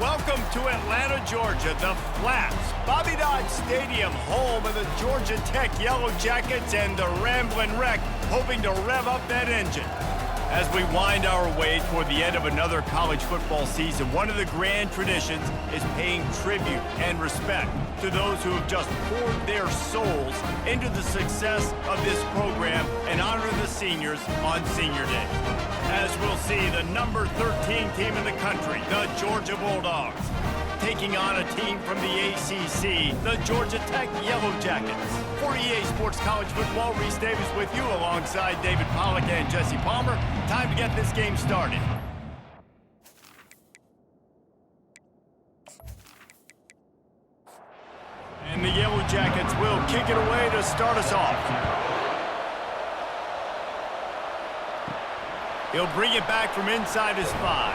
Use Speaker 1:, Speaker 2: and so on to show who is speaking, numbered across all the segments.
Speaker 1: Welcome to Atlanta, Georgia, the Flats, Bobby Dodd Stadium, home of the Georgia Tech Yellow Jackets and the Ramblin' Wreck, hoping to rev up that engine. As we wind our way toward the end of another college football season, one of the grand traditions is paying tribute and respect to those who have just poured their souls into the success of this program and honor the seniors on Senior Day. As we'll see, the number 13 team in the country, the Georgia Bulldogs, taking on a team from the ACC, the Georgia Tech Yellow Jackets. For EA Sports College Football, Reese Davis with you alongside David Pollack and Jesse Palmer. Time to get this game started. And the Yellow Jackets will kick it away to start us off. He'll bring it back from inside his 5.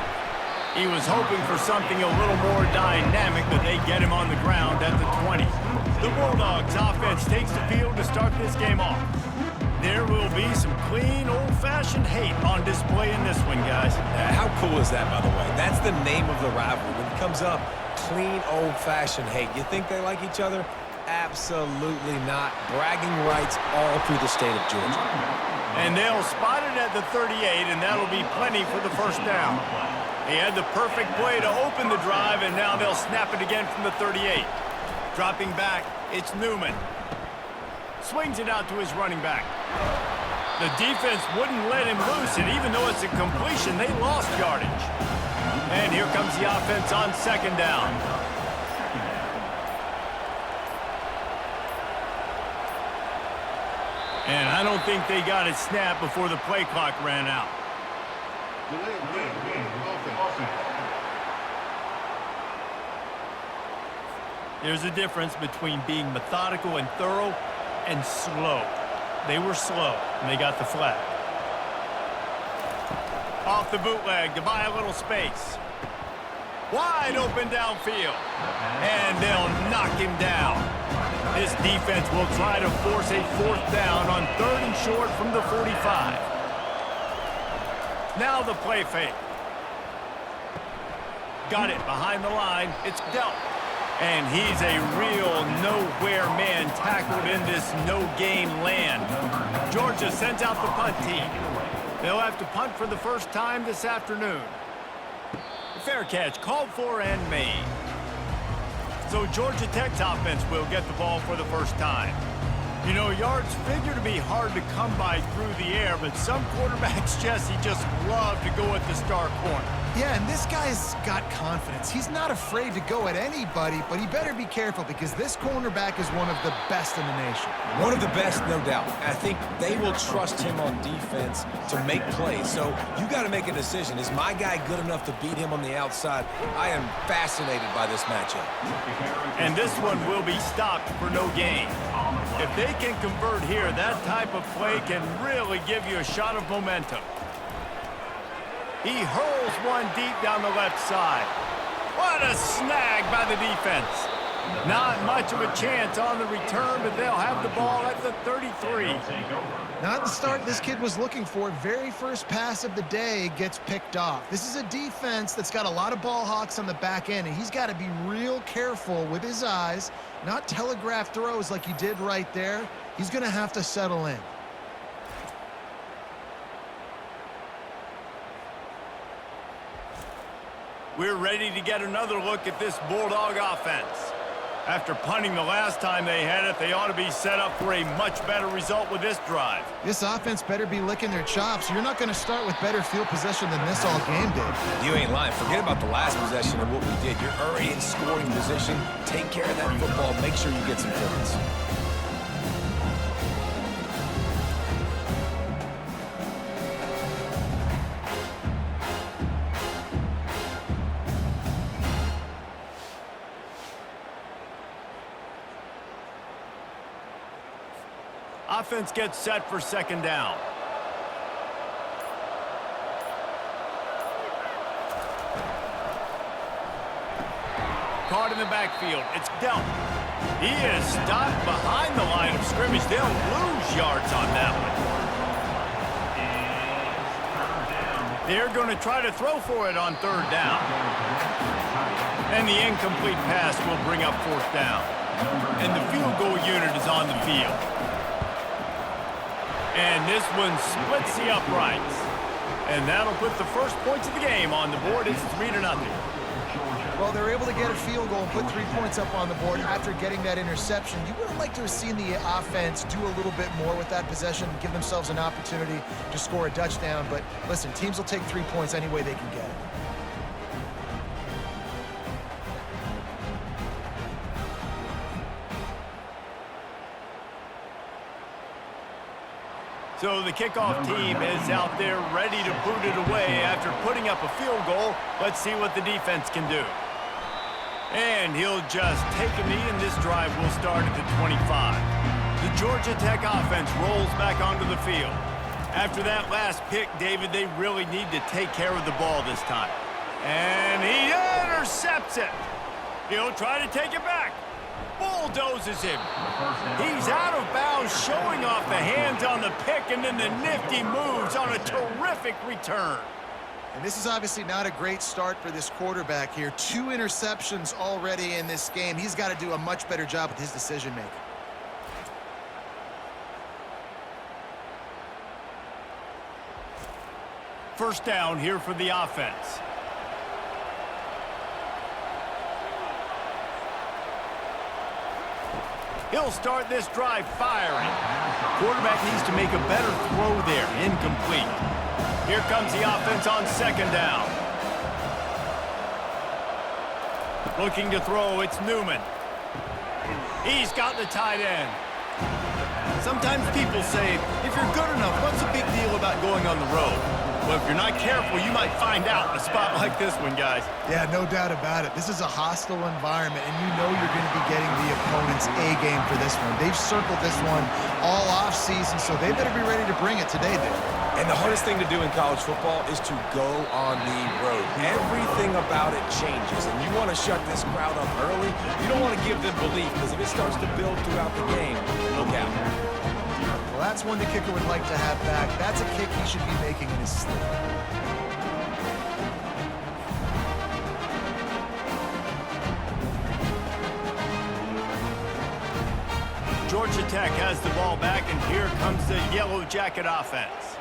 Speaker 1: He was hoping for something a little more dynamic, but they get him on the ground at the 20. The Bulldogs offense takes the field to start this game off. There will be some clean, old-fashioned hate on display in this one, guys.
Speaker 2: How cool is that, by the way? That's the name of the rivalry. When it comes up, clean, old-fashioned hate. You think they like each other? Absolutely not. Bragging rights all through the state of Georgia.
Speaker 1: And they'll spot it at the 38, and that'll be plenty for the first down. He had the perfect play to open the drive, and now they'll snap it again from the 38. Dropping back, it's Newman. Swings it out to his running back. The defense wouldn't let him loose, and even though it's a completion, they lost yardage. And here comes the offense on second down. And I don't think they got it snapped before the play clock ran out. There's a difference between being methodical and thorough and slow. They were slow, and they got the flag. Off the bootleg to buy a little space. Wide open downfield. And they'll knock him down. This defense will try to force a fourth down on 3rd and short from the 45. Now the play fake. Got it behind the line. It's dealt. And he's a real nowhere man tackled in this no-game land. Georgia sends out the punt team. They'll have to punt for the first time this afternoon. Fair catch called for and made. So Georgia Tech's offense will get the ball for the first time. You know, yards figure to be hard to come by through the air, but some quarterbacks, Jesse, just love to go at the star corner.
Speaker 3: Yeah, and this guy's got confidence. He's not afraid to go at anybody, but he better be careful because this cornerback is one of the best in the nation.
Speaker 2: One of the best, no doubt. I think they will trust him on defense to make plays. So you got to make a decision. Is my guy good enough to beat him on the outside? I am fascinated by this matchup.
Speaker 1: And this one will be stopped for no gain. If they can convert here, that type of play can really give you a shot of momentum. He hurls one deep down the left side. What a snag by the defense. Not much of a chance on the return, but they'll have the ball at the 33.
Speaker 3: Not the start this kid was looking for. Very first pass of the day gets picked off. This is a defense that's got a lot of ball hawks on the back end, and he's got to be real careful with his eyes, not telegraph throws like he did right there. He's going to have to settle in.
Speaker 1: We're ready to get another look at this Bulldog offense. After punting the last time they had it, they ought to be set up for a much better result with this drive.
Speaker 3: This offense better be licking their chops. You're not going to start with better field possession than this all game did.
Speaker 2: You ain't lying. Forget about the last possession and what we did. You're already in scoring position. Take care of that football. Make sure you get some points.
Speaker 1: Offense gets set for second down. Caught in the backfield. It's dealt. He is stopped behind the line of scrimmage. They'll lose yards on that one. They're going to try to throw for it on third down. And the incomplete pass will bring up fourth down. And the field goal unit is on the field. And this one splits the uprights. And that'll put the first points of the game on the board. It's 3-0.
Speaker 3: Well, they're able to get a field goal and put 3 points up on the board after getting that interception. You would have liked to have seen the offense do a little bit more with that possession, give themselves an opportunity to score a touchdown. But listen, teams will take 3 points any way they can get it.
Speaker 1: So the kickoff team is out there ready to boot it away after putting up a field goal. Let's see what the defense can do. And he'll just take a knee, and this drive will start at the 25. The Georgia Tech offense rolls back onto the field. After that last pick, David, they really need to take care of the ball this time. And he intercepts it. He'll try to take it back. Bulldozes him. He's out of bounds, showing off the hands on the pick, and then the nifty moves on a terrific return.
Speaker 3: And this is obviously not a great start for this quarterback here. 2 interceptions already in this game. He's got to do a much better job with his decision-making.
Speaker 1: First down here for the offense. He'll start this drive firing. Quarterback needs to make a better throw there. Incomplete. Here comes the offense on second down. Looking to throw, it's Newman. He's got the tight end. Sometimes people say, if you're good enough, what's the big deal about going on the road? Well, if you're not careful, you might find out in a spot like this one, guys.
Speaker 3: Yeah, no doubt about it. This is a hostile environment, and you know you're going to be getting the opponent's A game for this one. They've circled this one all offseason, so they better be ready to bring it today, Dave.
Speaker 2: And the hardest thing to do in college football is to go on the road. Everything about it changes, and you want to shut this crowd up early. You don't want to give them belief, because if it starts to build throughout the game, look out.
Speaker 3: Well, that's one the kicker would like to have back. That's a kick he should be making in his sleep.
Speaker 1: Georgia Tech has the ball back, and here comes the Yellow Jacket offense.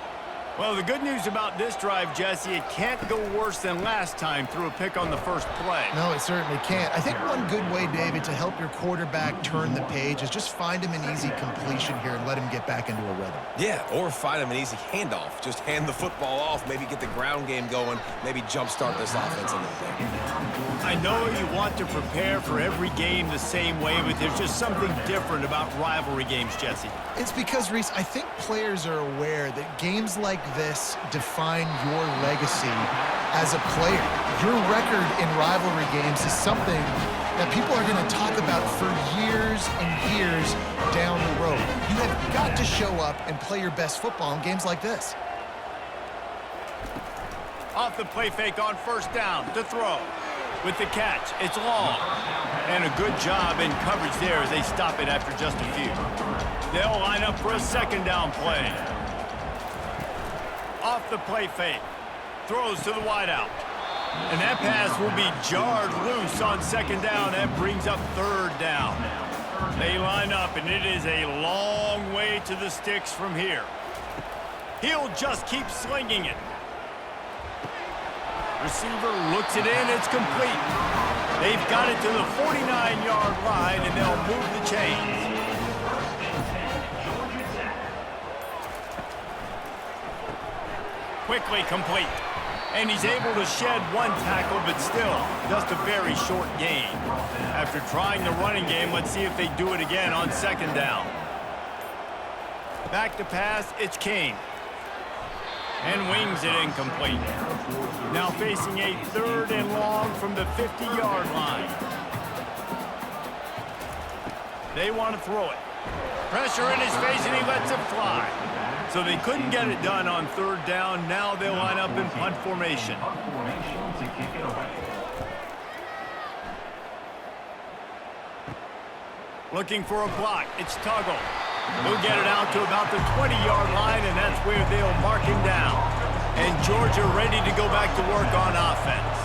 Speaker 1: Well, the good news about this drive, Jesse, it can't go worse than last time through a pick on the first play.
Speaker 3: No, it certainly can't. I think one good way, David, to help your quarterback turn the page is just find him an easy completion here and let him get back into a rhythm.
Speaker 2: Yeah, or find him an easy handoff. Just hand the football off, maybe get the ground game going, maybe jumpstart this offense a little bit.
Speaker 1: I know you want to prepare for every game the same way, but there's just something different about rivalry games, Jesse.
Speaker 3: It's because, Reese, I think players are aware that games like this define your legacy as a player. Your record in rivalry games is something that people are going to talk about for years and years down the road. You have got to show up and play your best football in games like this.
Speaker 1: Off the play fake on first down to throw. With the catch, it's long. And a good job in coverage there as they stop it after just a few. They'll line up for a second down play. Off the play fake. Throws to the wideout. And that pass will be jarred loose on second down. That brings up third down. They line up, and it is a long way to the sticks from here. He'll just keep slinging it. Receiver looks it in. It's complete. They've got it to the 49-yard line, and they'll move the chains. Quickly complete. And he's able to shed one tackle, but still just a very short gain. After trying the running game, let's see if they do it again on second down. Back to pass, it's Kane. And wings it incomplete. Now facing a third and long from the 50-yard line. They want to throw it. Pressure in his face, and he lets it fly. So they couldn't get it done on third down. Now they'll line up in punt formation. Looking for a block. It's Tuggle. He'll get it out to about the 20-yard line, and that's where they'll mark him down. And Georgia ready to go back to work on offense.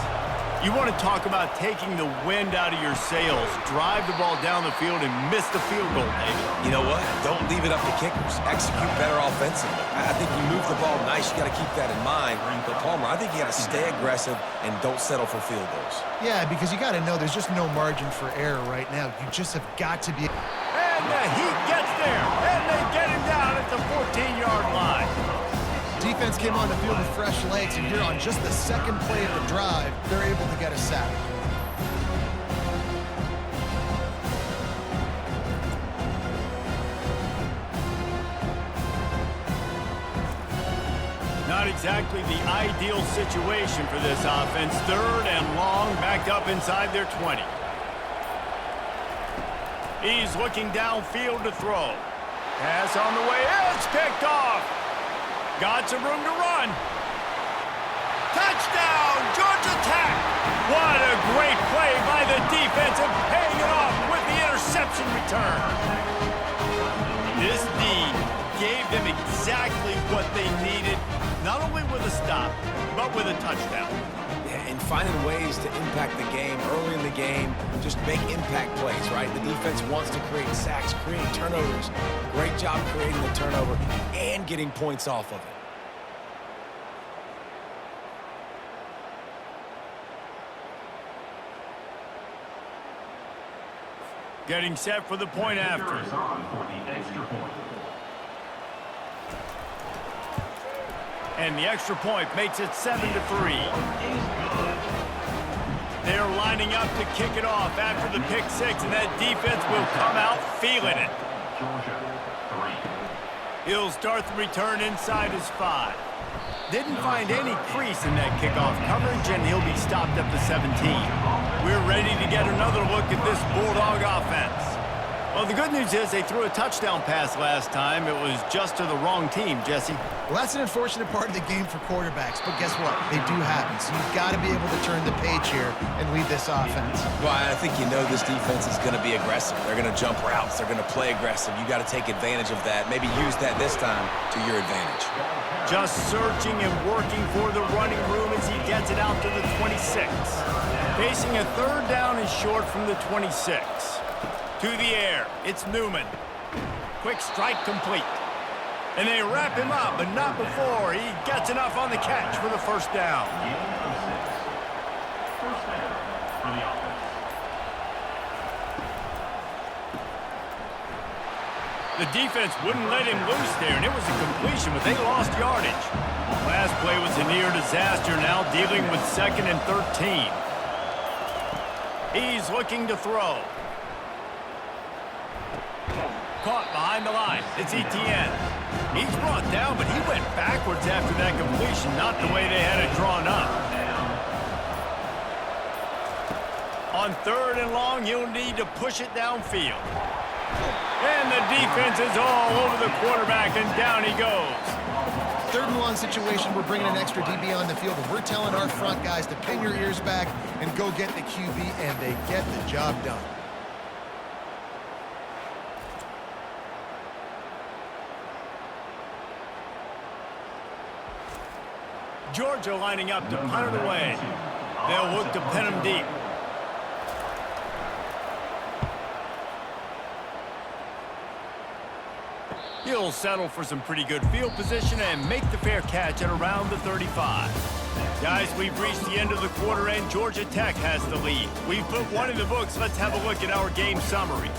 Speaker 1: You want to talk about taking the wind out of your sails. Drive the ball down the field and miss the field goal, David.
Speaker 2: You know what? Don't leave it up to kickers. Execute better offensively. I think you move the ball nice. You got to keep that in mind. But, Palmer, I think you got to stay aggressive and don't settle for field goals.
Speaker 3: Yeah, because you got to know there's just no margin for error right now. You just have got to be...
Speaker 1: And the Heat gets there, and they get him down at the 14-yard line.
Speaker 3: Defense came on the field with fresh legs, and here on just the second play of the drive, they're able to get a sack.
Speaker 1: Not exactly the ideal situation for this offense. 3rd and long, back up inside their 20. He's looking downfield to throw. Pass on the way, it's picked off. Got some room to run. Touchdown, Georgia Tech! What a great play by the defensive, paying it off with the interception return. This D gave them exactly what they needed, not only with a stop, but with a touchdown.
Speaker 2: Yeah, and finding ways to impact the game early in the game, just make impact plays, right? The defense wants to create sacks, create turnovers. Great job creating the turnover and getting points off of it.
Speaker 1: Getting set for the point after. And the extra point makes it 7-3. They're lining up to kick it off after the pick six, and that defense will come out feeling it. He'll start the return inside his 5. Didn't find any crease in that kickoff coverage, and he'll be stopped up to 17. We're ready to get another look at this Bulldog offense. Well, the good news is they threw a touchdown pass last time. It was just to the wrong team, Jesse.
Speaker 3: Well, that's an unfortunate part of the game for quarterbacks, but guess what? They do happen, so you've got to be able to turn the page here and lead this offense.
Speaker 2: Well, I think you know this defense is going to be aggressive. They're going to jump routes. They're going to play aggressive. You got to take advantage of that. Maybe use that this time to your advantage.
Speaker 1: Just searching and working for the running room as he gets it out to the 26. Facing a 3rd down and short from the 26. To the air, it's Newman. Quick strike complete. And they wrap him up, but not before he gets enough on the catch for the 1st down. The defense wouldn't let him loose there, and it was a completion, but they lost yardage. Last play was a near disaster, now dealing with 2nd and 13. He's looking to throw. Caught behind the line. It's Etienne. He's brought down, but he went backwards after that completion, not the way they had it drawn up. On 3rd and long, you'll need to push it downfield. And the defense is all over the quarterback, and down he goes.
Speaker 3: 3rd and long situation, we're bringing an extra DB on the field, and we're telling our front guys to pin your ears back and go get the QB, and they get the job done.
Speaker 1: Georgia lining up to punt it away. They'll look to pin him deep. He'll settle for some pretty good field position and make the fair catch at around the 35. Guys, we've reached the end of the quarter, and Georgia Tech has the lead. We've put one in the books. Let's have a look at our game summary.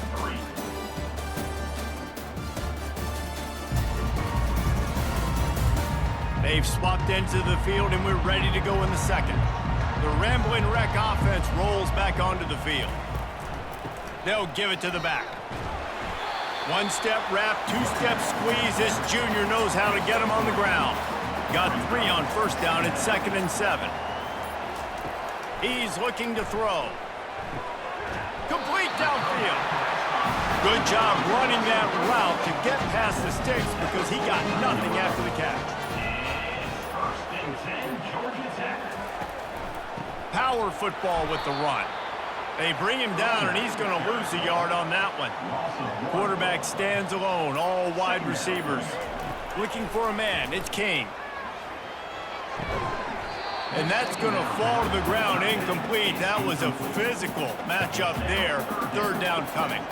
Speaker 1: They've swapped into the field, and we're ready to go in the 2nd. The Ramblin' Wreck offense rolls back onto the field. They'll give it to the back. 1-step wrap, 2-step squeeze. This junior knows how to get him on the ground. Got 3 on 1st down at 2nd and 7. He's looking to throw. Complete downfield. Good job running that route to get past the sticks because he got nothing after the catch. Power football with the run. They bring him down, and he's going to lose a yard on that one. Quarterback stands alone, all wide receivers. Looking for a man, it's King. And that's going to fall to the ground incomplete. That was a physical matchup there. Third down coming.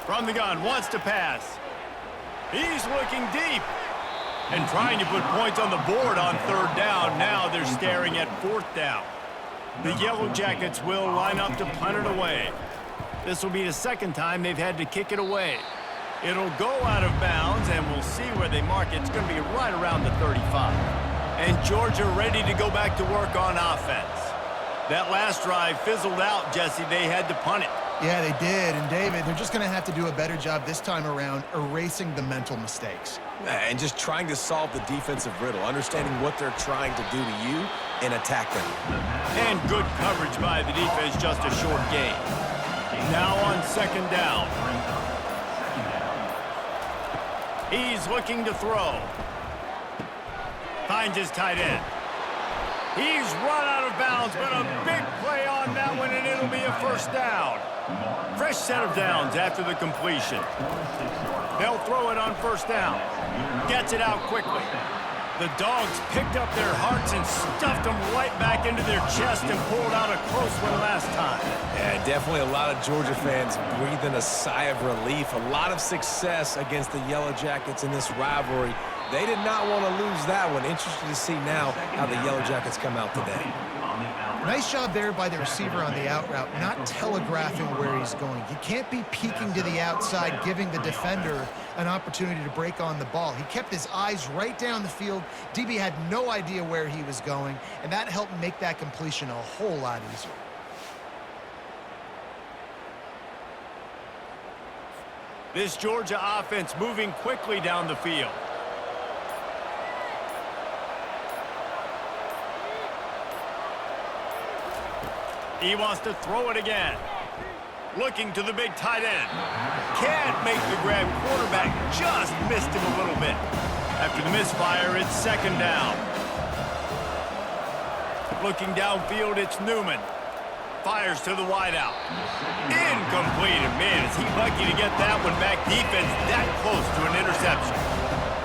Speaker 1: From the gun, wants to pass. He's looking deep and trying to put points on the board on third down. Now they're staring at fourth down. The Yellow Jackets will line up to punt it away. This will be the second time they've had to kick it away. It'll go out of bounds, and we'll see where they mark it. It's going to be right around the 35. And Georgia ready to go back to work on offense. That last drive fizzled out, Jesse. They had to punt it.
Speaker 3: Yeah, they did. And, David, they're just going to have to do a better job this time around erasing the mental mistakes.
Speaker 2: And just trying to solve the defensive riddle, understanding what they're trying to do to you and attack them.
Speaker 1: And good coverage by the defense, just a short gain. Now on second down. He's looking to throw. Finds his tight end. He's run out of bounds, but a big play on that one, and it'll be a first down. Fresh set of downs after the completion. They'll throw it on first down. Gets it out quickly. The Dogs picked up their hearts and stuffed them right back into their chest and pulled out a close one last time.
Speaker 2: Yeah, definitely a lot of Georgia fans breathing a sigh of relief. A lot of success against the Yellow Jackets in this rivalry. They did not want to lose that one. Interested to see now how the Yellow Jackets come out today.
Speaker 3: Nice job there by the receiver on the out route, not telegraphing where he's going. You can't be peeking to the outside, giving the defender an opportunity to break on the ball. He kept his eyes right down the field. DB had no idea where he was going, and that helped make that completion a whole lot easier.
Speaker 1: This Georgia offense moving quickly down the field. He wants to throw it again. Looking to the big tight end. Can't make the grab. Quarterback just missed him a little bit. After the misfire, it's second down. Looking downfield, it's Newman. Fires to the wideout. Incomplete. And man, is he lucky to get that one back. Defense that close to an interception.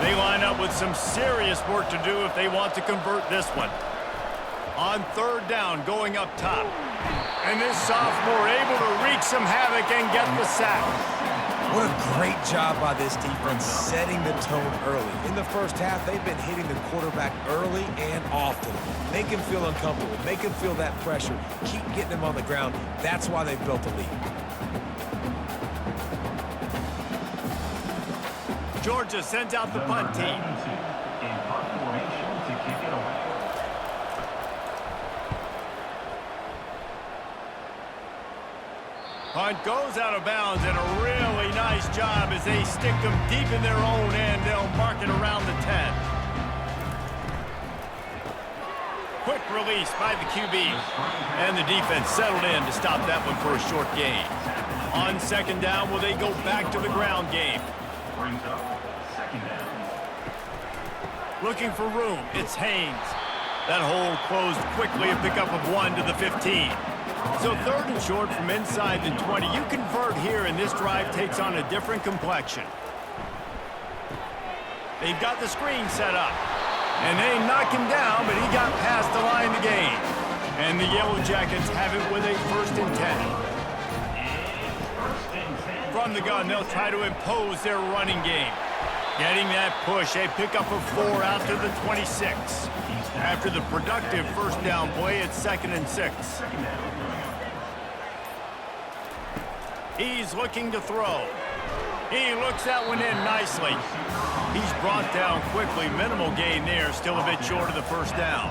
Speaker 1: They line up with some serious work to do if they want to convert this one. On third down, going up top. And this sophomore able to wreak some havoc and get the sack.
Speaker 2: What a great job by this defense setting the tone early. In the first half, they've been hitting the quarterback early and often. Make him feel uncomfortable. Make him feel that pressure. Keep getting him on the ground. That's why they've built a lead.
Speaker 1: Georgia sends out the punt team. Punt goes out of bounds, and a really nice job as they stick them deep in their own end. They'll mark it around the 10. Quick release by the QB. And the defense settled in to stop that one for a short gain. On second down, will they go back to the ground game? Looking for room, it's Haynes. That hole closed quickly, a pickup of 1 to the 15. So third and short from inside the 20. You convert here, and this drive takes on a different complexion. They've got the screen set up. And they knock him down, but he got past the line to gain. And the Yellow Jackets have it with a 1st and 10. From the gun, they'll try to impose their running game. Getting that push, a pickup of 4 out to the 26. After the productive first down play, it's 2nd and 6. He's looking to throw. He looks that one in nicely. He's brought down quickly. Minimal gain there. Still a bit short of the first down.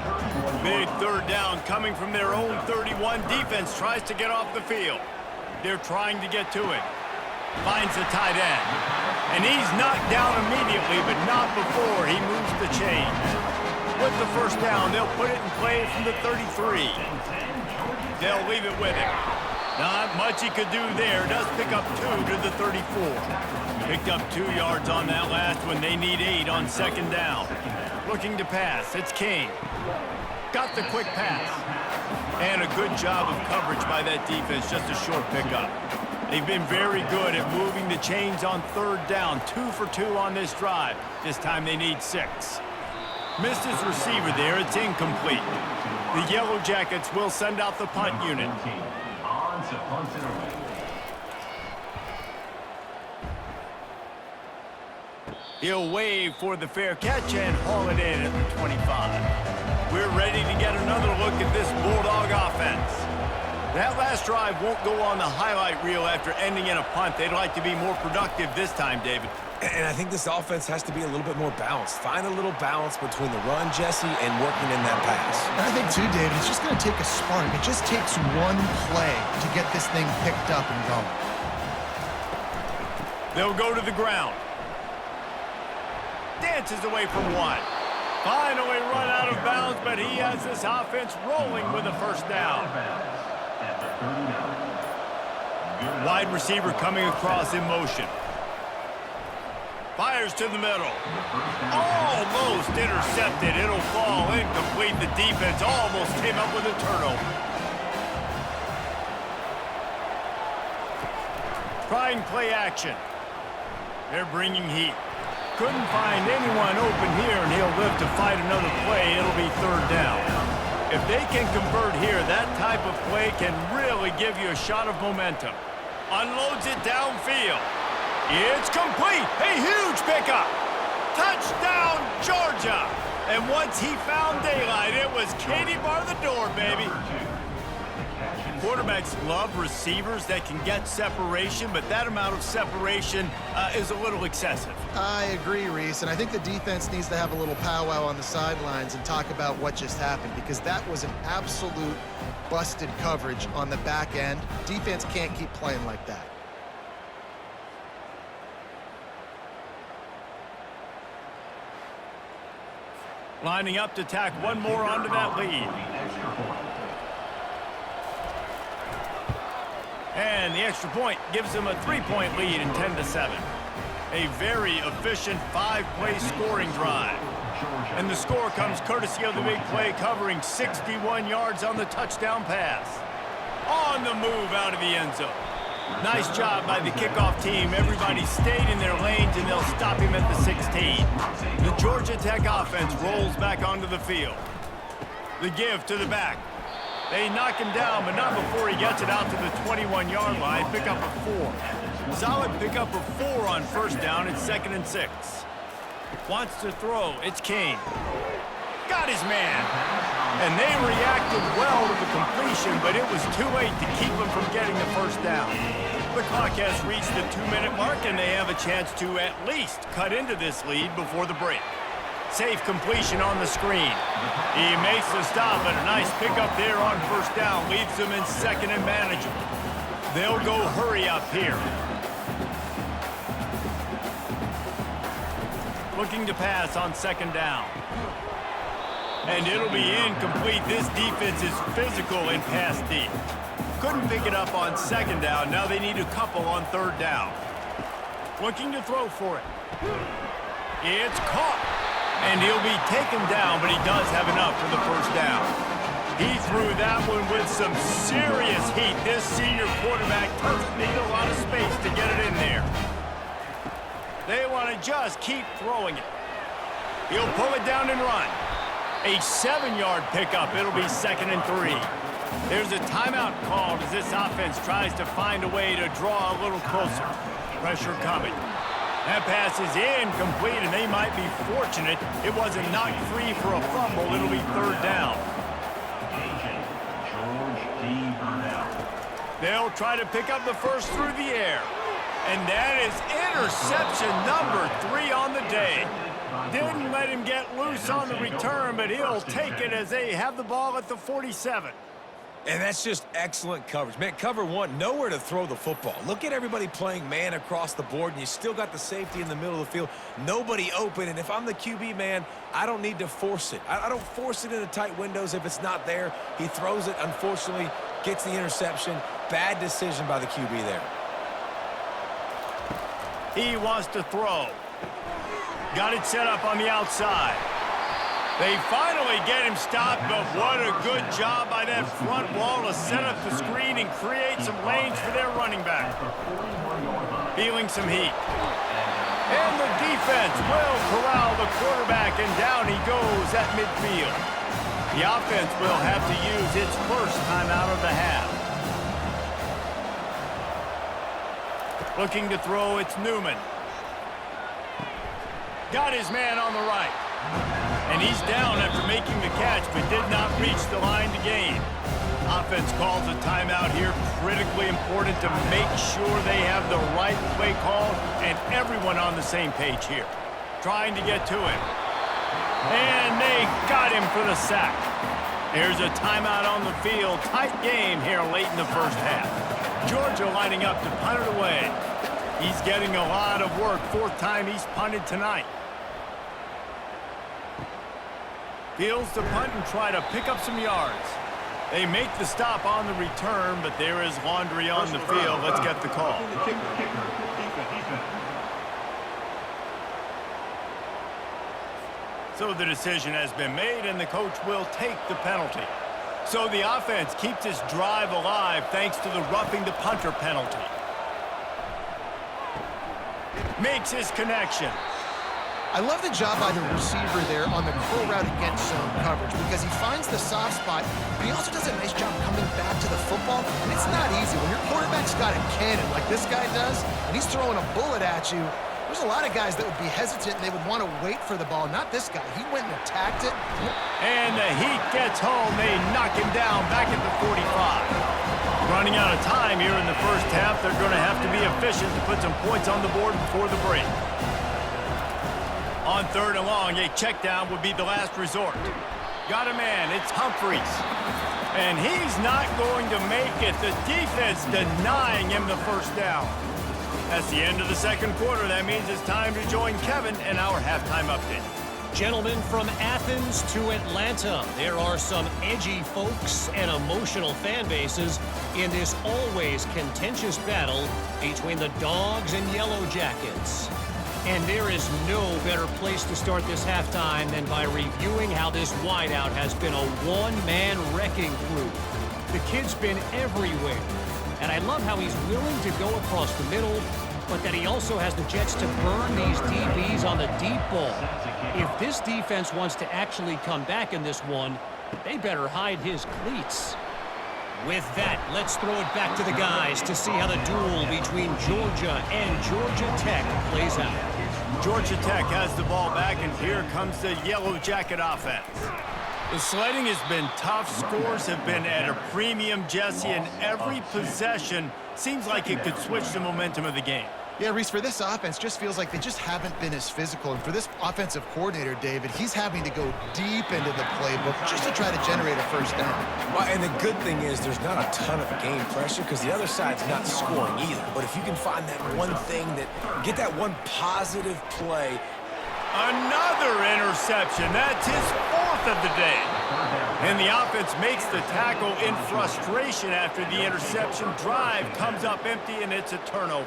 Speaker 1: Big third down coming from their own 31. Defense tries to get off the field. They're trying to get to it. Finds the tight end. And he's knocked down immediately, but not before he moves the chains. With the first down, they'll put it in play from the 33. They'll leave it with him. Not much he could do there. Does pick up 2 to the 34. Picked up 2 yards on that last one. They need 8 on second down. Looking to pass. It's King. Got the quick pass. And a good job of coverage by that defense. Just a short pickup. They've been very good at moving the chains on third down. 2 for 2 on this drive. This time they need 6. Missed his receiver there. It's incomplete. The Yellow Jackets will send out the punt unit. He'll wave for the fair catch and haul it in at the 25. We're ready to get another look at this Bulldog offense. That last drive won't go on the highlight reel after ending in a punt. They'd like to be more productive this time, David.
Speaker 2: And I think this offense has to be a little bit more balanced. Find a little balance between the run, Jesse, and working in that pass.
Speaker 3: And I think, too, David, it's just going to take a spark. It just takes one play to get this thing picked up and going.
Speaker 1: They'll go to the ground. Dances away from one. Finally run out of bounds, but he has this offense rolling with a first down. Wide receiver coming across in motion. Fires to the middle. Almost intercepted. It'll fall incomplete. The defense almost came up with a turnover. Trying play action. They're bringing heat. Couldn't find anyone open here, and he'll live to fight another play. It'll be third down. If they can convert here, that type of play can really give you a shot of momentum. Unloads it downfield. It's complete. A huge pickup. Touchdown, Georgia. And once he found daylight, it was Katie bar the door, baby. Quarterbacks love receivers that can get separation, but that amount of separation is a little excessive.
Speaker 3: I agree, Reese, and I think the defense needs to have a little powwow on the sidelines and talk about what just happened, because that was an absolute busted coverage on the back end. Defense can't keep playing like that.
Speaker 1: Lining up to tack one more onto that lead. And the extra point gives them a 3-point lead in 10-7. A very efficient 5-play scoring drive. And the score comes courtesy of the big play covering 61 yards on the touchdown pass. On the move out of the end zone. Nice job by the kickoff team. Everybody stayed in their lanes, and they'll stop him at the 16. The Georgia Tech offense rolls back onto the field. The give to the back. They knock him down, but not before he gets it out to the 21-yard line. Pick up a 4. Solid pickup of 4 on first down. It's 2nd and 6. Wants to throw. It's Kane. Got his man. And they reacted well to the completion, but it was too late to keep him from getting the first down. The clock has reached the 2-minute mark, and they have a chance to at least cut into this lead before the break. Safe completion on the screen. He makes the stop, and a nice pickup there on first down. Leaves them in 2nd and manageable. They'll go hurry up here. Looking to pass on 2nd down. And it'll be incomplete. This defense is physical and pass deep. Couldn't pick it up on 2nd down. Now they need a couple on 3rd down. Looking to throw for it. It's caught. And he'll be taken down, but he does have enough for the first down. He threw that one with some serious heat. This senior quarterback doesn't need a lot of space to get it in there. They want to just keep throwing it. He'll pull it down and run. A 7-yard pickup. It'll be 2nd and 3. There's a timeout called as this offense tries to find a way to draw a little closer. Pressure coming. That pass is incomplete, and they might be fortunate it wasn't knocked free for a fumble. It'll be 3rd down. They'll try to pick up the first through the air. And that is interception number 3 on the day. Didn't let him get loose on the return, but he'll take it as they have the ball at the 47.
Speaker 2: And that's just excellent coverage. Man, cover one, nowhere to throw the football. Look at everybody playing man across the board, and you still got the safety in the middle of the field. Nobody open, and if I'm the QB, man, I don't need to force it. I don't force it into tight windows if it's not there. He throws it, unfortunately, gets the interception. Bad decision by the QB there.
Speaker 1: He wants to throw. Got it set up on the outside. They finally get him stopped, but what a good job by that front wall to set up the screen and create some lanes for their running back. Feeling some heat. And the defense will corral the quarterback, and down he goes at midfield. The offense will have to use its first timeout of the half. Looking to throw, it's Newman. Got his man on the right. And he's down after making the catch, but did not reach the line to gain. Offense calls a timeout here. Critically important to make sure they have the right play call and everyone on the same page here. Trying to get to him. And they got him for the sack. There's a timeout on the field. Tight game here late in the first half. Georgia lining up to punt it away. He's getting a lot of work. Fourth time he's punted tonight. Fields to punt and try to pick up some yards. They make the stop on the return, but there is laundry on the field. Let's get the call. So the decision has been made, and the coach will take the penalty. So the offense keeps its drive alive thanks to the roughing the punter penalty. Makes his connection.
Speaker 3: I love the job by the receiver there on the curl route against zone coverage because he finds the soft spot, but he also does a nice job coming back to the football, and it's not easy. When your quarterback's got a cannon like this guy does, and he's throwing a bullet at you, there's a lot of guys that would be hesitant and they would want to wait for the ball. Not this guy. He went and attacked it.
Speaker 1: And the heat gets home. They knock him down back at the 45. Running out of time here in the first half. They're going to have to be efficient to put some points on the board before the break. On third and long, a check down would be the last resort. Got a man. It's Humphreys. And he's not going to make it. The defense denying him the first down. That's the end of the second quarter. That means it's time to join Kevin in our halftime update.
Speaker 4: Gentlemen, from Athens to Atlanta, there are some edgy folks and emotional fan bases in this always contentious battle between the Dogs and Yellow Jackets. And there is no better place to start this halftime than by reviewing how this wideout has been a one-man wrecking crew. The kid's been everywhere, and I love how he's willing to go across the middle, but that he also has the jets to burn these DBs on the deep ball. If this defense wants to actually come back in this one, they better hide his cleats. With that, let's throw it back to the guys to see how the duel between Georgia and Georgia Tech plays out.
Speaker 1: Georgia Tech has the ball back, and here comes the Yellow Jacket offense. The sledding has been tough. Scores have been at a premium, Jesse, and every possession seems like it could switch the momentum of the game.
Speaker 3: Yeah, Reese, for this offense, just feels like they just haven't been as physical. And for this offensive coordinator, David, he's having to go deep into the playbook just to try to generate a first down.
Speaker 2: Well, and the good thing is there's not a ton of game pressure because the other side's not scoring either. But if you can find that one thing, get that one positive play.
Speaker 1: Another interception. That's his fourth of the day. And the offense makes the tackle in frustration after the interception. Drive comes up empty, and it's a turnover.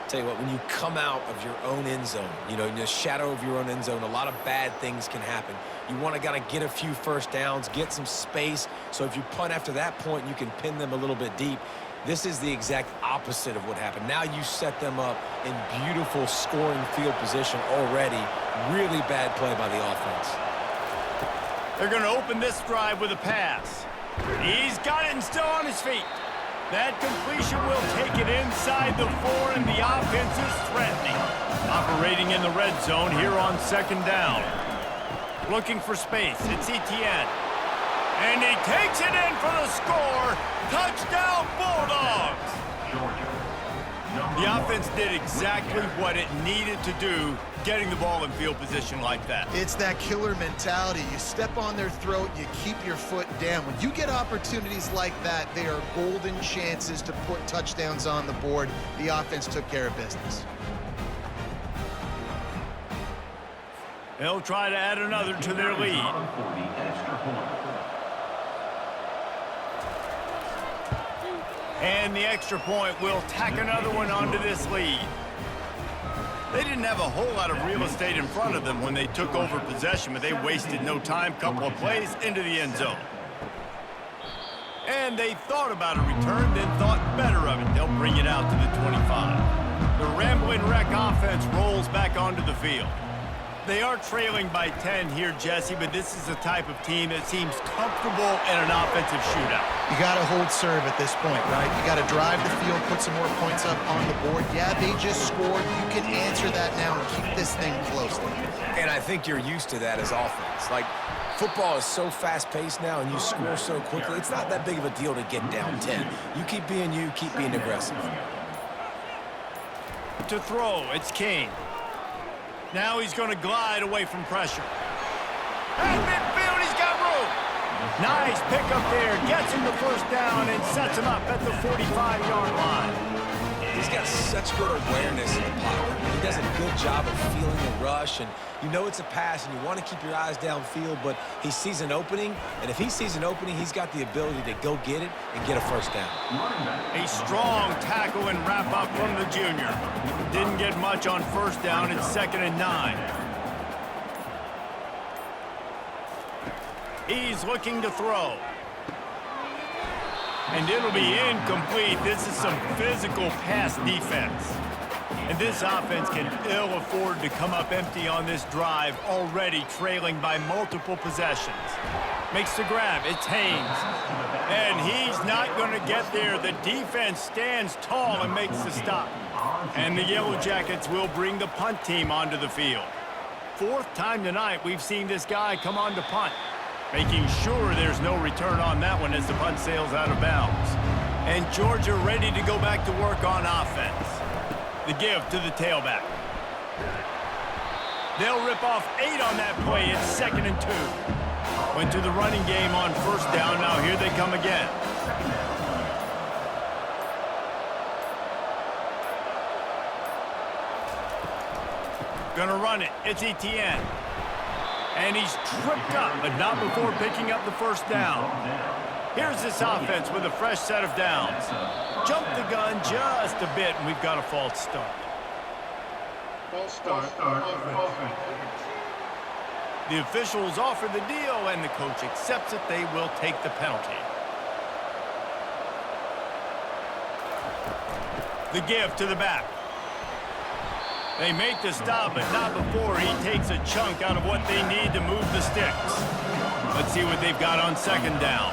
Speaker 2: Tell you what, when you come out of your own end zone, you know, in the shadow of your own end zone, a lot of bad things can happen. You want to get a few first downs, get some space, so if you punt after that point, you can pin them a little bit deep. This is the exact opposite of what happened. Now you set them up in beautiful scoring field position already. Really bad play by the offense.
Speaker 1: They're going to open this drive with a pass. He's got it and still on his feet. That completion will take it inside the 4, and the offense is threatening. Operating in the red zone here on second down. Looking for space. It's Etienne. And he takes it in for the score. Touchdown, Bulldogs! The offense did exactly what it needed to do, getting the ball in field position like that.
Speaker 3: It's that killer mentality. You step on their throat, you keep your foot down. When you get opportunities like that, they are golden chances to put touchdowns on the board. The offense took care of business.
Speaker 1: They'll try to add another to their lead. And the extra point will tack another one onto this lead. They didn't have a whole lot of real estate in front of them when they took over possession, but they wasted no time. Couple of plays into the end zone. And they thought about a return, then thought better of it. They'll bring it out to the 25. The Ramblin' Wreck offense rolls back onto the field. They are trailing by 10 here, Jesse, but this is the type of team that seems comfortable in an offensive shootout.
Speaker 3: You got to hold serve at this point, right? You got to drive the field, put some more points up on the board. Yeah, they just scored. You can answer that now and keep this thing close.
Speaker 2: And I think you're used to that as offense. Like, football is so fast-paced now, and you score so quickly. It's not that big of a deal to get down 10. You keep being you, keep being aggressive.
Speaker 1: To throw, it's King. Now he's going to glide away from pressure. At midfield, he's got room. Nice pickup there. Gets him the first down and sets him up at the 45-yard line.
Speaker 2: He's got such good awareness in the pocket. He does a good job of feeling the rush, and you know it's a pass, and you want to keep your eyes downfield, but he sees an opening, and if he sees an opening, he's got the ability to go get it and get a first down.
Speaker 1: A strong tackle and wrap-up from the junior. Didn't get much on first down. It's 2nd and 9. He's looking to throw. And it'll be incomplete. This is some physical pass defense. And this offense can ill afford to come up empty on this drive, already trailing by multiple possessions. Makes the grab. It's Haynes. And he's not going to get there. The defense stands tall and makes the stop. And the Yellow Jackets will bring the punt team onto the field. 4th time tonight we've seen this guy come on to punt, making sure there's no return on that one as the punt sails out of bounds. And Georgia ready to go back to work on offense. The give to the tailback. They'll rip off 8 on that play. It's 2nd and 2. Went to the running game on first down. Now here they come again. Gonna run it. It's Etienne. And he's tripped up, but not before picking up the first down. Here's this offense with a fresh set of downs. Jump the gun just a bit, and we've got a false start.
Speaker 5: False start. Offense.
Speaker 1: The officials offer the deal, and the coach accepts it. They will take the penalty. The give to the back. They make the stop, but not before he takes a chunk out of what they need to move the sticks. Let's see what they've got on 2nd down.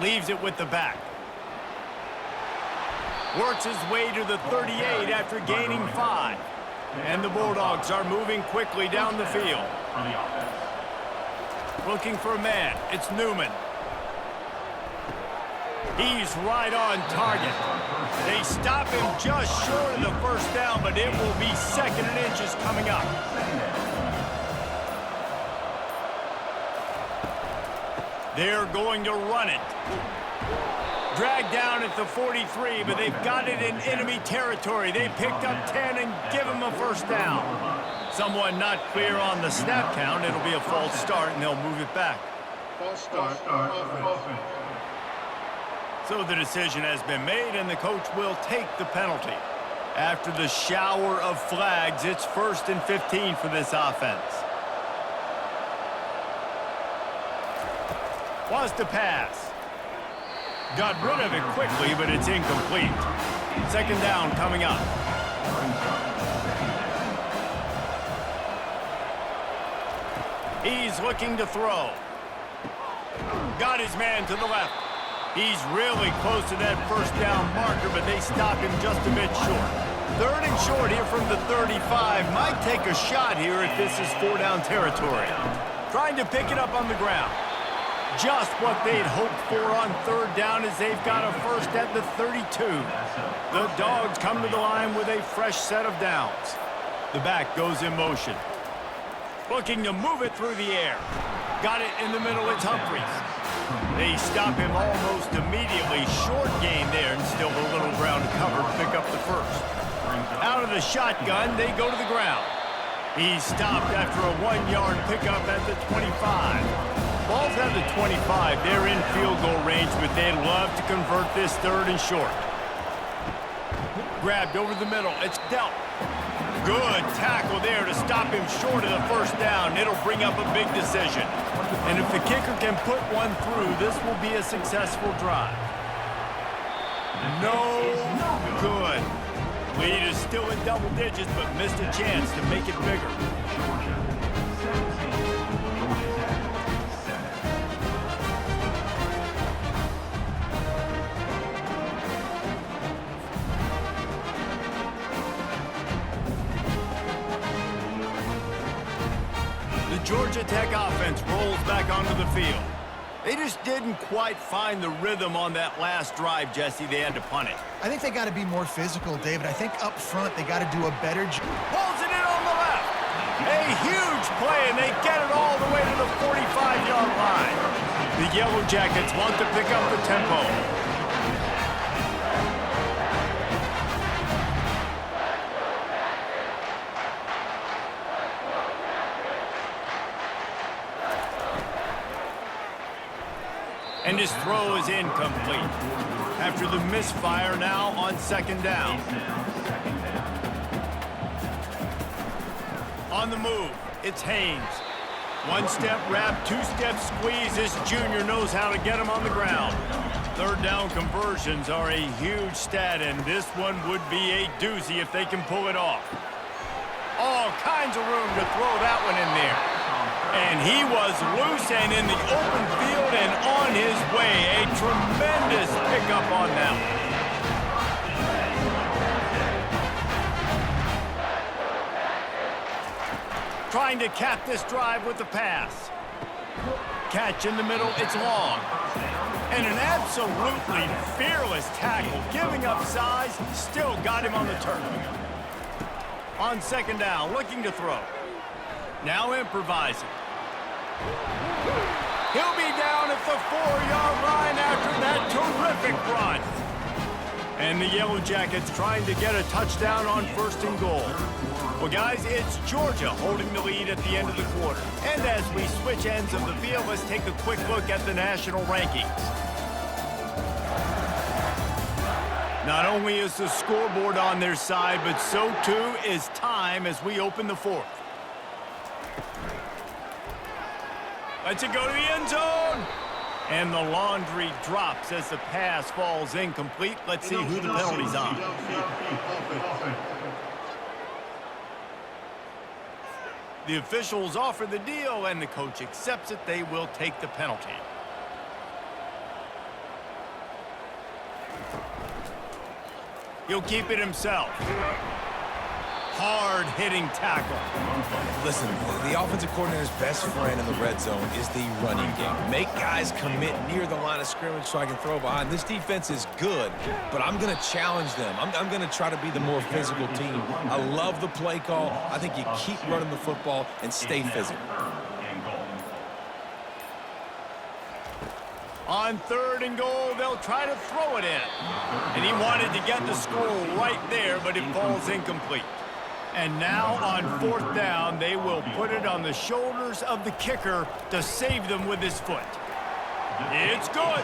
Speaker 1: Leaves it with the back. Works his way to the 38 after gaining 5. And the Bulldogs are moving quickly down the field. Looking for a man. It's Newman. He's right on target. They stop him just short of the first down, but it will be 2nd and inches coming up. They're going to run it. Dragged down at the 43, but they've got it in enemy territory. They picked up 10 and give him a first down. Someone not clear on the snap count. It'll be a false start, and they'll move it back.
Speaker 5: False start. Offense.
Speaker 1: So the decision has been made, and the coach will take the penalty. After the shower of flags, it's 1st and 15 for this offense. Wants to pass. Got rid of it quickly, but it's incomplete. 2nd down coming up. He's looking to throw. Got his man to the left. He's really close to that first down marker, but they stop him just a bit short. 3rd and short here from the 35. Might take a shot here if this is 4-down territory. Trying to pick it up on the ground. Just what they'd hoped for on 3rd down as they've got a first at the 32. The Dogs come to the line with a fresh set of downs. The back goes in motion. Looking to move it through the air. Got it in the middle. It's Humphries. They stop him almost immediately. Short gain there, and still a little ground to cover to pick up the first. Out of the shotgun, they go to the ground. He's stopped after a 1-yard pickup at the 25. Ball's at the 25. They're in field goal range, but they'd love to convert this 3rd and short. Grabbed over the middle. It's dealt. Good tackle there to stop him short of the first down. It'll bring up a big decision. And if the kicker can put one through, this will be a successful drive. No good. Lead is still in double digits, but missed a chance to make it bigger. The Georgia Tech offense rolls back onto the field. They just didn't quite find the rhythm on that last drive, Jesse. They had to punt it.
Speaker 3: I think they got to be more physical, David. I think up front they got to do a better job.
Speaker 1: Pulls it in on the left. A huge play, and they get it all the way to the 45-yard line. The Yellow Jackets want to pick up the tempo. And his throw is incomplete. After the misfire, now on second down. On the move, it's Haynes. One-step wrap, two-step squeeze. This junior knows how to get him on the ground. Third down conversions are a huge stat, and this one would be a doozy if they can pull it off. All kinds of room to throw that one in there. And he was loose and in the open field and on his way. A tremendous pickup on that one. Trying to cap this drive with the pass. Catch in the middle, it's long. And an absolutely fearless tackle, giving up size, still got him on the turf. On second down, looking to throw. Now improvising. He'll be down at the 4-yard line after that terrific run. And the Yellow Jackets trying to get a touchdown on first and goal. Well, guys, it's Georgia holding the lead at the end of the quarter. And as we switch ends of the field, let's take a quick look at the national rankings. Not only is the scoreboard on their side, but so too is time as we open the fourth. Lets it go to the end zone. And the laundry drops as the pass falls incomplete. Let's see who the penalty's on. The officials offer the deal, and the coach accepts it. They will take the penalty. He'll keep it himself. Hard-hitting tackle.
Speaker 2: Listen, the offensive coordinator's best friend in the red zone is the running game. Make guys commit near the line of scrimmage so I can throw behind. This defense is good, but I'm going to challenge them. I'm going to try to be the more physical team. I love the play call. I think you keep running the football and stay physical.
Speaker 1: On third and goal, they'll try to throw it in. And he wanted to get the score right there, but it falls incomplete. And now on fourth down, they will put it on the shoulders of the kicker to save them with his foot. It's good.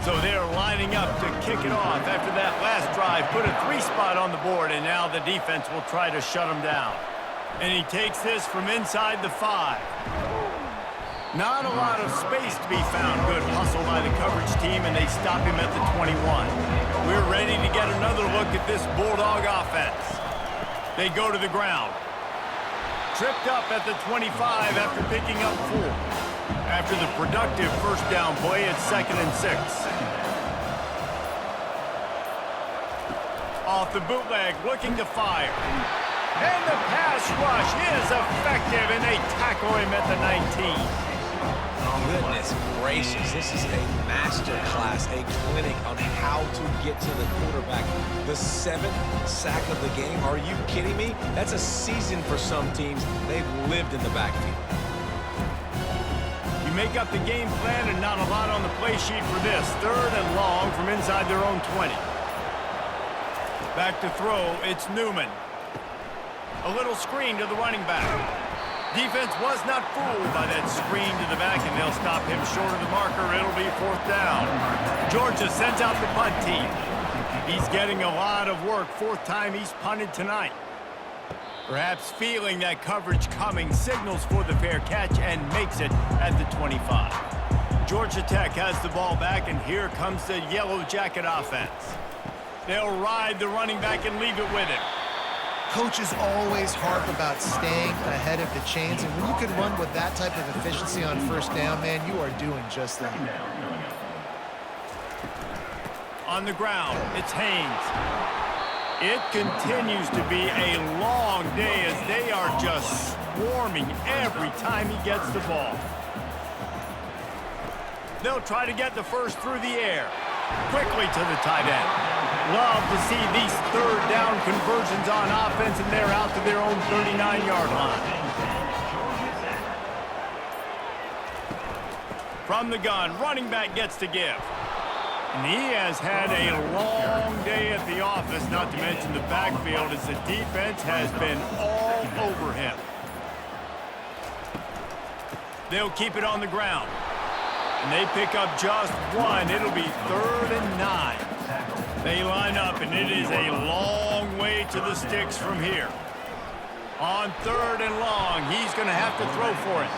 Speaker 1: So they're lining up to kick it off after that last drive. Put a 3-spot on the board, and now the defense will try to shut him down. And he takes this from inside the 5. Not a lot of space to be found. Good hustle by the coverage team, and they stop him at the 21. We're ready to get another look at this Bulldog offense. They go to the ground. Tripped up at the 25 after picking up 4. After the productive first down play, it's 2nd and 6. Off the bootleg, looking to fire. And the pass rush is effective, and they tackle him at the 19.
Speaker 2: Goodness gracious, this is a master class, a clinic on how to get to the quarterback. The 7th sack of the game, are you kidding me? That's a season for some teams. They've lived in the backfield.
Speaker 1: You make up the game plan and not a lot on the play sheet for this. 3rd and long from inside their own 20. Back to throw, it's Newman. A little screen to the running back. Defense was not fooled by that screen to the back, and they'll stop him short of the marker. It'll be 4th down. Georgia sends out the punt team. He's getting a lot of work. 4th time he's punted tonight. Perhaps feeling that coverage coming, signals for the fair catch and makes it at the 25. Georgia Tech has the ball back, and here comes the Yellow Jacket offense. They'll ride the running back and leave it with him.
Speaker 3: Coaches always harp about staying ahead of the chains, and when you can run with that type of efficiency on first down, man, you are doing just that.
Speaker 1: On the ground, it's Haynes. It continues to be a long day as they are just swarming every time he gets the ball. They'll try to get the first through the air. Quickly to the tight end. Love to see these third down conversions on offense, and they're out to their own 39-yard line. From the gun, running back gets to give. And he has had a long day at the office, not to mention the backfield, as the defense has been all over him. They'll keep it on the ground. And they pick up just one. It'll be 3rd and 9. They line up, and it is a long way to the sticks from here. On 3rd and long, he's going to have to throw for it.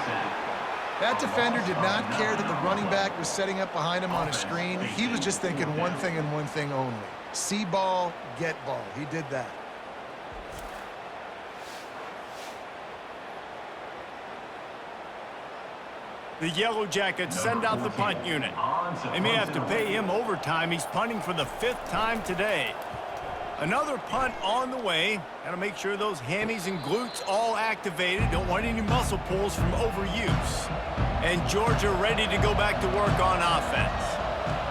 Speaker 3: That defender did not care that the running back was setting up behind him on a screen. He was just thinking one thing and one thing only. See ball, get ball. He did that.
Speaker 1: The Yellow Jackets send out the punt unit. They may have to pay him overtime. He's punting for the 5th time today. Another punt on the way. Got to make sure those hammies and glutes all activated. Don't want any muscle pulls from overuse. And Georgia ready to go back to work on offense.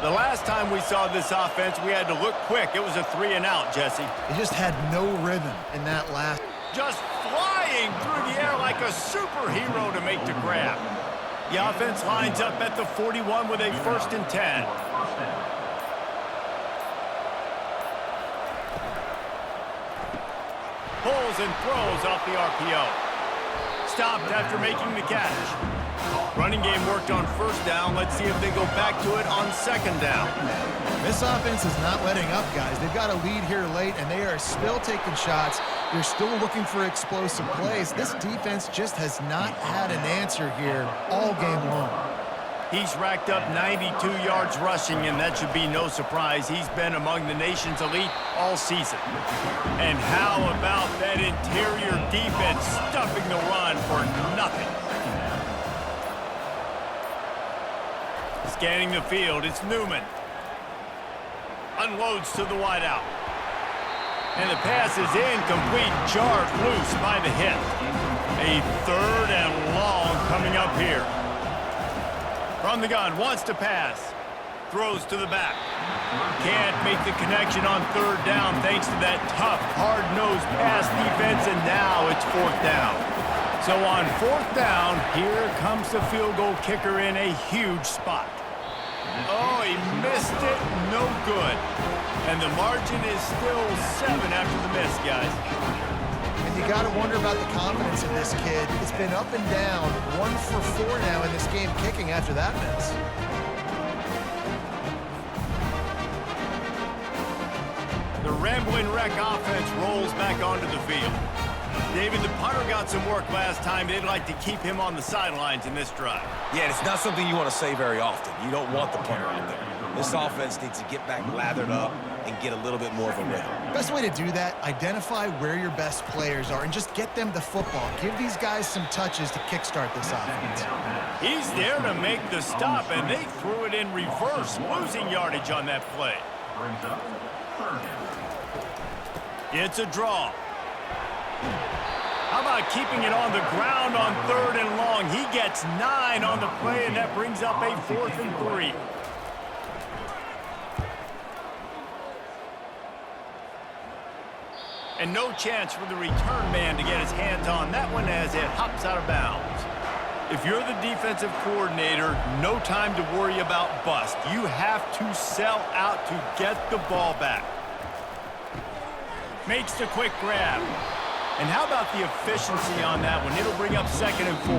Speaker 1: The last time we saw this offense, we had to look quick. It was a 3-and-out, Jesse.
Speaker 3: It just had no rhythm in that last.
Speaker 1: Just flying through the air like a superhero to make the grab. The offense lines up at the 41 with a 1st and 10. Pulls and throws off the RPO. Stopped after making the catch. Running game worked on 1st down. Let's see if they go back to it on 2nd down.
Speaker 3: This offense is not letting up, guys. They've got a lead here late, and they are still taking shots. They're still looking for explosive plays. This defense just has not had an answer here all game long.
Speaker 1: He's racked up 92 yards rushing, and that should be no surprise. He's been among the nation's elite all season. And how about that interior defense stuffing the run for nothing? Scanning the field, it's Newman. Unloads to the wideout. And the pass is incomplete, jarred loose by the hit. A 3rd and long coming up here. From the gun, wants to pass. Throws to the back. Can't make the connection on 3rd down thanks to that tough, hard-nosed pass defense, and now it's 4th down. So on 4th down, here comes the field goal kicker in a huge spot. Oh, he missed it. No good. And the margin is still 7 after the miss, guys.
Speaker 3: And you got to wonder about the confidence in this kid. It's been up and down. 1 for 4 now in this game kicking after that miss.
Speaker 1: The Ramblin' Wreck offense rolls back onto the field. David, the punter got some work last time. They'd like to keep him on the sidelines in this drive.
Speaker 2: Yeah, it's not something you want to say very often. You don't want the punter out there. This offense needs to get back lathered up and get a little bit more of a rhythm.
Speaker 3: Best way to do that, identify where your best players are and just get them the football. Give these guys some touches to kickstart this offense.
Speaker 1: He's there to make the stop, and they threw it in reverse, losing yardage on that play. It's a draw. How about keeping it on the ground on 3rd and long? He gets 9 on the play, and that brings up a 4th and 3. And no chance for the return man to get his hands on that one as it hops out of bounds. If you're the defensive coordinator, no time to worry about bust. You have to sell out to get the ball back. Makes the quick grab. And how about the efficiency on that one? It'll bring up 2nd and 4.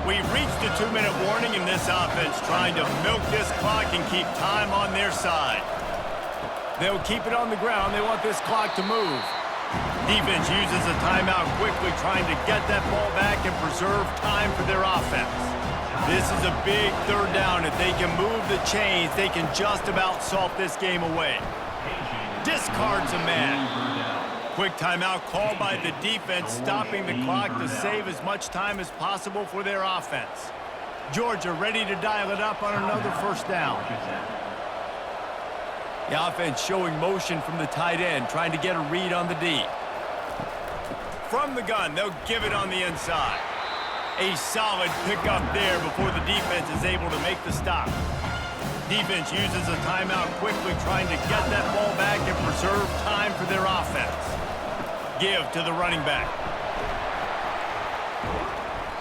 Speaker 1: We've reached the 2-minute warning in this offense, trying to milk this clock and keep time on their side. They'll keep it on the ground. They want this clock to move. Defense uses a timeout quickly, trying to get that ball back and preserve time for their offense. This is a big third down. If they can move the chains, they can just about salt this game away. Discards a man. Quick timeout called by the defense, stopping the clock to save as much time as possible for their offense. Georgia ready to dial it up on another first down. The offense showing motion from the tight end, trying to get a read on the D. From the gun, they'll give it on the inside. A solid pickup there before the defense is able to make the stop. Defense uses a timeout quickly, trying to get that ball back and preserve time for their offense. Give to the running back.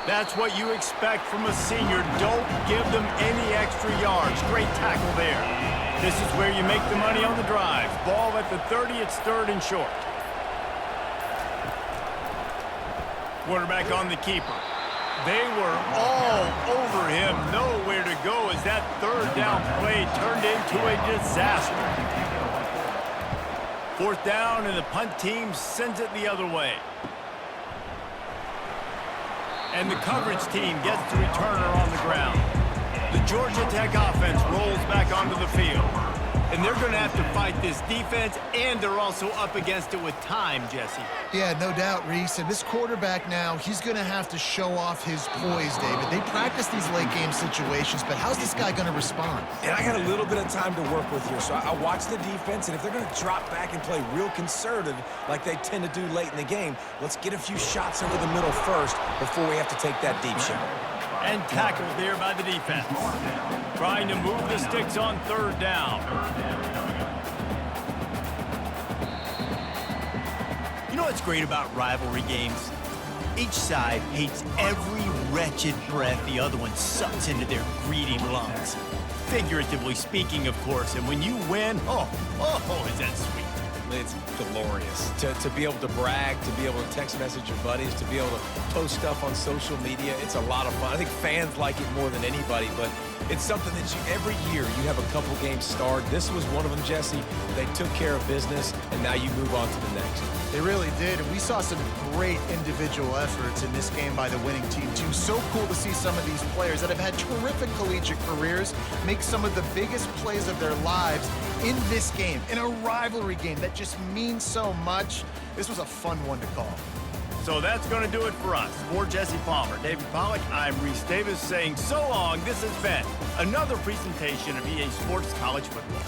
Speaker 1: That's what you expect from a senior. Don't give them any extra yards. Great tackle there. This is where you make the money on the drive. Ball at the 30, it's third and short. Quarterback on the keeper. They were all over him. Nowhere to go as that third down play turned into a disaster. Fourth down, and the punt team sends it the other way. And the coverage team gets the returner on the ground. The Georgia Tech offense rolls back onto the field. And they're going to have to fight this defense, and they're also up against it with time, Jesse.
Speaker 3: Yeah, no doubt, Reese. And this quarterback now, he's going to have to show off his poise, David. They practice these late-game situations, but how's this guy going to respond?
Speaker 2: And I got a little bit of time to work with here, so I watch the defense, and if they're going to drop back and play real conservative like they tend to do late in the game, let's get a few shots over the middle first before we have to take that deep shot.
Speaker 1: And tackled there by the defense. Trying to move the sticks on third down. You know what's great about rivalry games? Each side hates every wretched breath the other one sucks into their greedy lungs. Figuratively speaking, of course, and when you win, oh, is that sweet.
Speaker 2: It's glorious. To be able to brag, to be able to text message your buddies, to be able to post stuff on social media, it's a lot of fun. I think fans like it more than anybody, but it's something that every year you have a couple games start. This was one of them, Jesse. They took care of business, and now you move on to the next.
Speaker 3: They really did, and we saw some great individual efforts in this game by the winning team, too. So cool to see some of these players that have had terrific collegiate careers make some of the biggest plays of their lives in this game, in a rivalry game that just means so much. This was a fun one to call.
Speaker 1: So that's going to do it for us. For Jesse Palmer, David Pollack, I'm Reese Davis saying so long. This has been another presentation of EA Sports College Football.